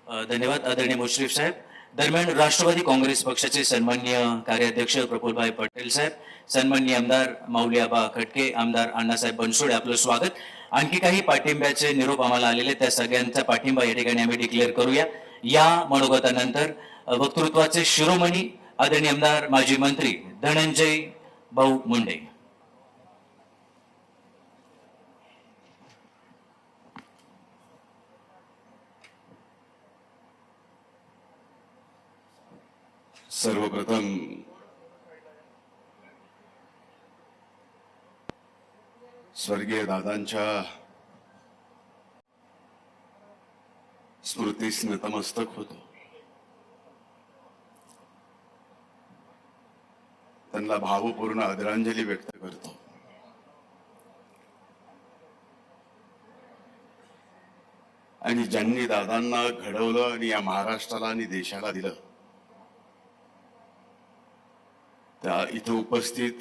धन्यवाद आदरणीय मुश्रीफ साहेब. दरम्यान राष्ट्रवादी काँग्रेस पक्षाचे सन्माननीय कार्याध्यक्ष प्रफुल्लभाई पटेल साहेब, सन्माननीय आमदार माऊली आबा खटके, आमदार अण्णासाहेब बनसोडे, आपलं स्वागत. आणखी काही पाठिंब्याचे निरोप आम्हाला आलेले, त्या सगळ्यांचा पाठिंबा या ठिकाणी आम्ही डिक्लेअर करूया. या मनोगतानंतर वक्तृत्वाचे शिरोमणी आदरणीय आमदार माजी मंत्री धनंजय भाऊ मुंडे. सर्वप्रथम स्वर्गीय दादांच्या स्मृतीस नतमस्तक होतो. त्यांना भावपूर्ण आदरांजली व्यक्त करतो. आणि ज्यांनी दादांना घडवलं आणि या महाराष्ट्राला आणि देशाला दिलं, त्या इथे उपस्थित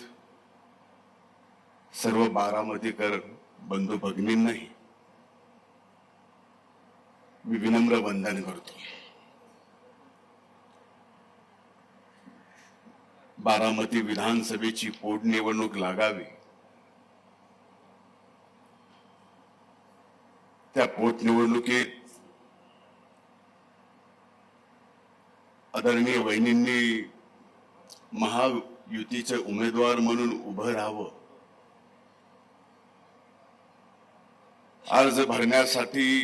सर्व बारामतीकर बंधू भगिनींनाही मी विनम्र वंदन करतो. बारामती विधानसभेची पोटनिवडणूक लागावी, त्या पोटनिवडणुकीत आदरणीय वहिनींनी महायुतीचे उमेदवार म्हणून उभं राहावं, अर्ज भरण्यासाठी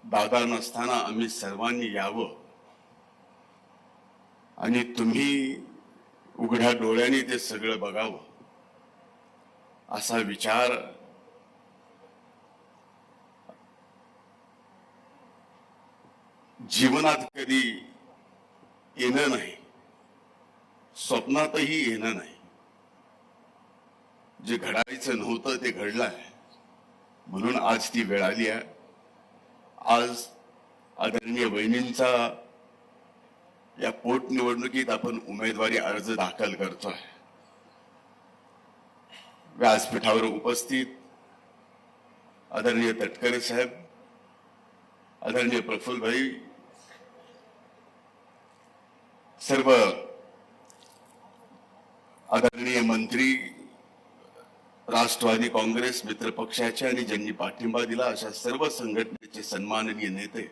दादा नसताना आम्ही सर्वांनी यावं आणि तुम्ही उघड्या डोळ्यांनी ते सगळं बघावं, असा विचार जीवनात कधी येणं नाही, स्वप्नातही येणं नाही. जे घडायचं नव्हतं ते घडलंय, म्हणून आज ती वेळ आली आहे. आज आदरणीय वहिनींचा या पोटनिवडणुकीत आपण उमेदवारी अर्ज दाखल करतोय. व्यासपीठावर उपस्थित आदरणीय तटकरे साहेब, आदरणीय प्रफुल्लभाई, सर्व आदरणीय मंत्री, राष्ट्रवादी काँग्रेस मित्र पक्षाचे आणि ज्यांनी पाठिंबा दिला अशा सर्व संघटनेचे सन्माननीय नेते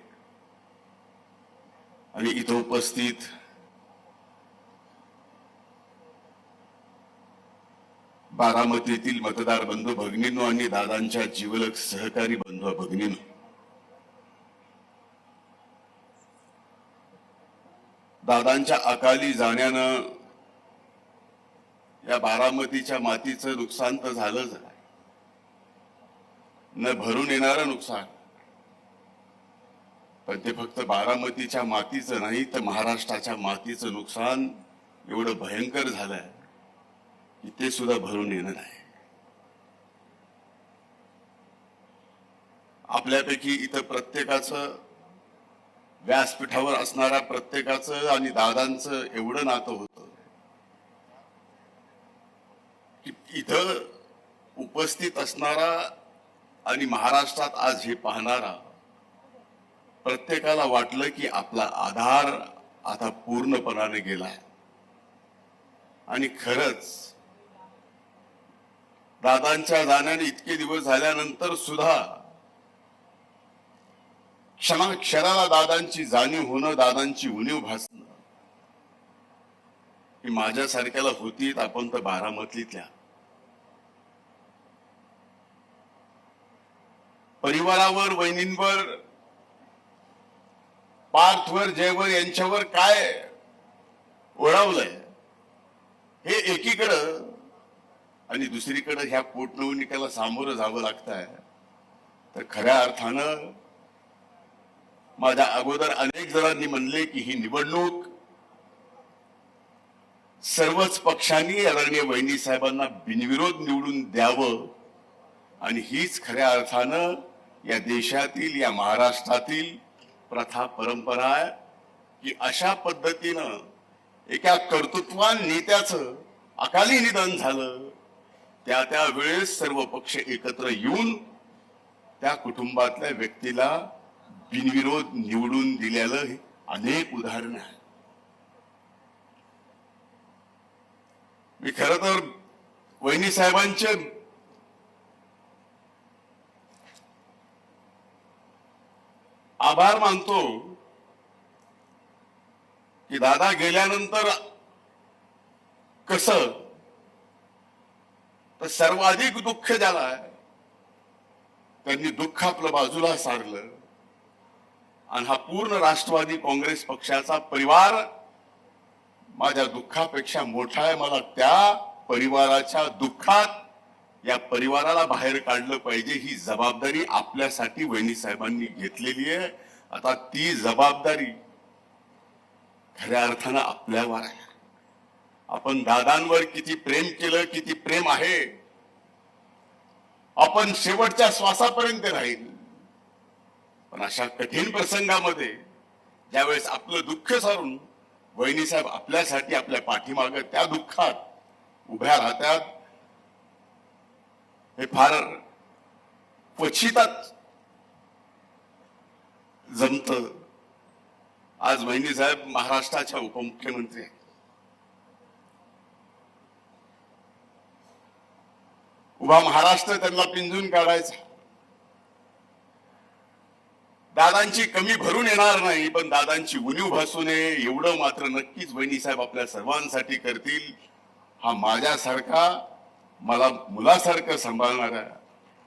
आणि इथं उपस्थित बारामतीतील मतदार बंधू भगिनींनो आणि दादांच्या जीवलग सहकारी बंधू भगिनींनो, दादांच्या अकाली जाण्यानं या बारामतीच्या मातीचं नुकसान तर झालंच आहे, न भरून येणारं नुकसान. पण ते फक्त बारामतीच्या मातीचं नाही तर महाराष्ट्राच्या मातीचं नुकसान एवढं भयंकर झालंय की ते सुद्धा भरून येणं नाही. आपल्यापैकी इथं प्रत्येकाचं, व्यासपीठावर असणाऱ्या प्रत्येकाचं आणि दादांचं एवढं नातं होतं की इथं उपस्थित असणारा आणि महाराष्ट्रात आज हे पाहणारा प्रत्येकाला वाटलं की आपला आधार आता पूर्णपणाने गेलाय. आणि खरंच दादांच्या जाण्याने इतके दिवस झाल्यानंतर सुद्धा क्षणाक्षणाला दादांची जाणीव होणं, दादांची उणीव भासणं ही माझ्यासारख्याला होती. आपण तर बारामतीतल्या परिवारावर, वहिनींवर, पार्थवर, जयवर यांच्यावर काय ओढावलंय हे एकीकडं, आणि दुसरीकडे ह्या पोटनिवडणुकीला सामोरं जावं लागतंय. तर खऱ्या अर्थानं माझ्या अगोदर अनेक जणांनी म्हणले की ही निवडणूक सर्वच पक्षांनी आदरणीय वहिनी साहेबांना बिनविरोध निवडून द्यावं, आणि हीच खऱ्या अर्थानं या देशातील, या महाराष्ट्रातील प्रथा परंपरा आहे की अशा पद्धतीनं एका कर्तृत्वान नेत्याचं अकाली निधन झालं, त्या वेळेस सर्व पक्ष एकत्र येऊन त्या कुटुंबातल्या व्यक्तीला बिनविरोध निवडून दिलेलं हे अनेक उदाहरणं आहेत. मी खरं तर वहिनी साहेबांचे आभार मानतो की दादा गेल्यानंतर कसं तर सर्वाधिक दुःख झालं, त्यांनी दुःख आपलं बाजूला सारलं आणि हा पूर्ण राष्ट्रवादी काँग्रेस पक्षाचा परिवार माझ्या दुःखापेक्षा मोठा आहे. मला त्या परिवाराच्या दुःखात या परिवाराला बाहेर काढलं पाहिजे, ही जबाबदारी आपल्यासाठी वहिनी साहेबांनी घेतलेली आहे. आता ती जबाबदारी खऱ्या अर्थानं आपल्यावर आहे. आपण दादांवर किती प्रेम केलं, किती प्रेम आहे, आपण शेवटच्या श्वासापर्यंत राहील. पण अशा कठीण प्रसंगामध्ये ज्यावेळेस आपलं दुःख सारून वहिनी साहेब आपल्यासाठी आपल्या पाठीमागे त्या दुःखात उभ्या राहतात, हे फार क्वचितच जमत. आज वहिनी साहेब महाराष्ट्राच्या उपमुख्यमंत्री आहेत. उभा महाराष्ट्र त्यांना पिंजून काढायचा. दादांची कमी भरून येणार नाही, पण दादांची उणीव भासू नये एवढं मात्र नक्कीच वहिनी साहेब आपल्या सर्वांसाठी करतील. हा माझ्यासारखा, मला मुलासारखं सांभाळणारा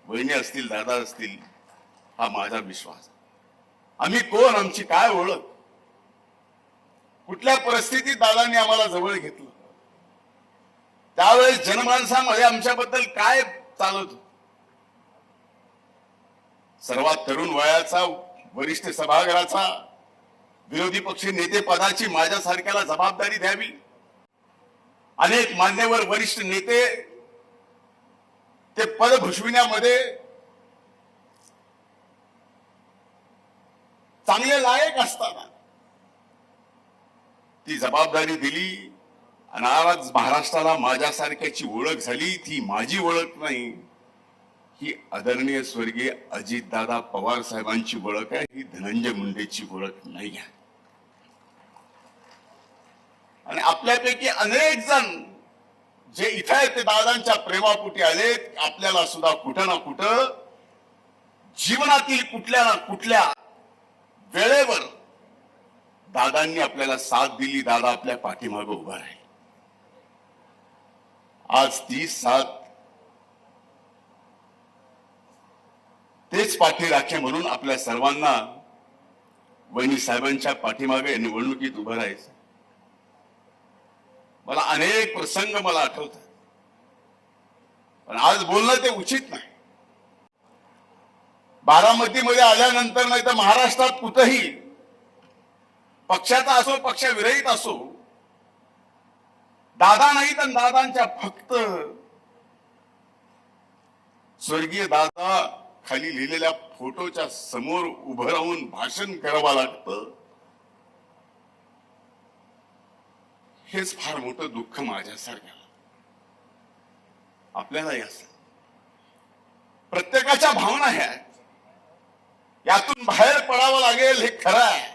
वहिनी असतील, दादा असतील, हा माझा विश्वास. आम्ही कोण, आमची काय ओळख, कुठल्या परिस्थितीत दादांनी आम्हाला जवळ घेतलं, त्यावेळेस जनमानसामध्ये आमच्याबद्दल काय चालत. सर्वात तरुण वयाचा वरिष्ठ सभागृहाचा विरोधी पक्ष नेते पदाची माझ्यासारख्याला जबाबदारी द्यावी. अनेक मान्यवर वरिष्ठ नेते ते पद भूषविण्यामध्ये चांगले लायक असताना ती जबाबदारी दिली आणि आज महाराष्ट्राला माझ्यासारख्याची ओळख झाली. ती माझी ओळख नाही, ही आदरणीय स्वर्गीय अजितदादा पवार साहेबांची ओळख आहे, ही धनंजय मुंडेची ओळख नाही आहे. आणि आपल्यापैकी अनेक जण जे इथे आहेत ते दादांच्या प्रेमापोटी आलेत. आपल्याला सुद्धा कुठं ना कुठं जीवनातील कुठल्या ना कुठल्या वेळेवर दादांनी आपल्याला साथ दिली, दादा आपल्या पाठीमागे उभा आहे. आज ती साथ तेच पाठी राखे म्हणून आपल्या सर्वांना वहिनी साहेबांच्या पाठीमागे निवडणुकीत उभं राहायचं. मला अनेक प्रसंग मला आठवतात, पण आज बोलणं ते उचित नाही. बारामतीमध्ये आल्यानंतर नाही तर महाराष्ट्रात कुठेही पक्षाचा असो पक्षविरहित असो, दादा नाही तर दादांच्या फक्त स्वर्गीय दादा खाली लिहिलेल्या फोटोच्या समोर उभं राहून भाषण करावं लागतं. हेच फार मोठं दुःख माझ्यासारख्या आपल्यालाही असं. प्रत्येकाच्या भावना ह्या आहेत, यातून बाहेर पडावं लागेल हे खरं आहे.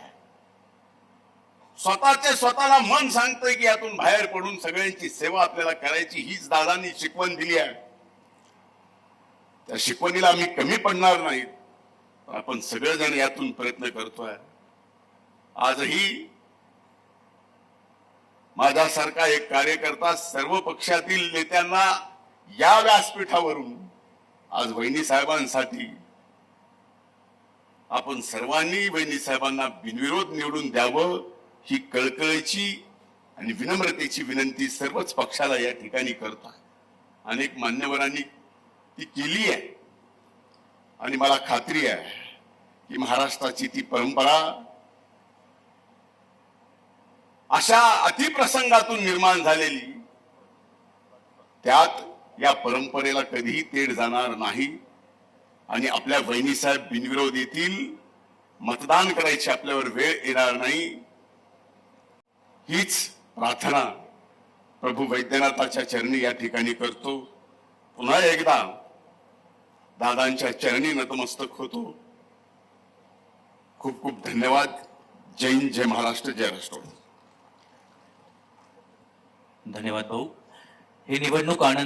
स्वतःला मन सांगतंय की यातून बाहेर पडून सगळ्यांची सेवा आपल्याला करायची, हीच दादांनी शिकवण दिली आहे. त्या शिकवणीला आम्ही कमी पडणार नाहीत, आपण सगळेजण यातून प्रयत्न करतोय. आजही माझ्यासारखा एक कार्यकर्ता सर्व पक्षातील नेत्यांना या व्यासपीठावरून आज वहिनी साहेबांसाठी आपण सर्वांनी वहिनी साहेबांना बिनविरोध निवडून द्यावं, ही कळकळीची आणि विनम्रतेची विनंती सर्वच पक्षाला या ठिकाणी करतो. अनेक मान्यवरांनी ती केली आहे आणि मला खात्री आहे की महाराष्ट्राची ती परंपरा अशा अतिप्रसंगातून निर्माण झालेली, त्यात या परंपरेला कधीही तेढ जाणार नाही. आणि आपल्या वहिनी साहेब बिनविरोध येतील, मतदान करायची आपल्यावर वेळ येणार नाही, हीच प्रार्थना प्रभू वैद्यनाथाच्या चरणी या ठिकाणी करतो. पुन्हा एकदा दादांच्या चरणी नतमस्तक होतो. खूप खूप धन्यवाद. जय हिंद, जय महाराष्ट्र, जय राष्ट्रवादी. धन्यवाद भाऊ. ही निवडणूक आनंद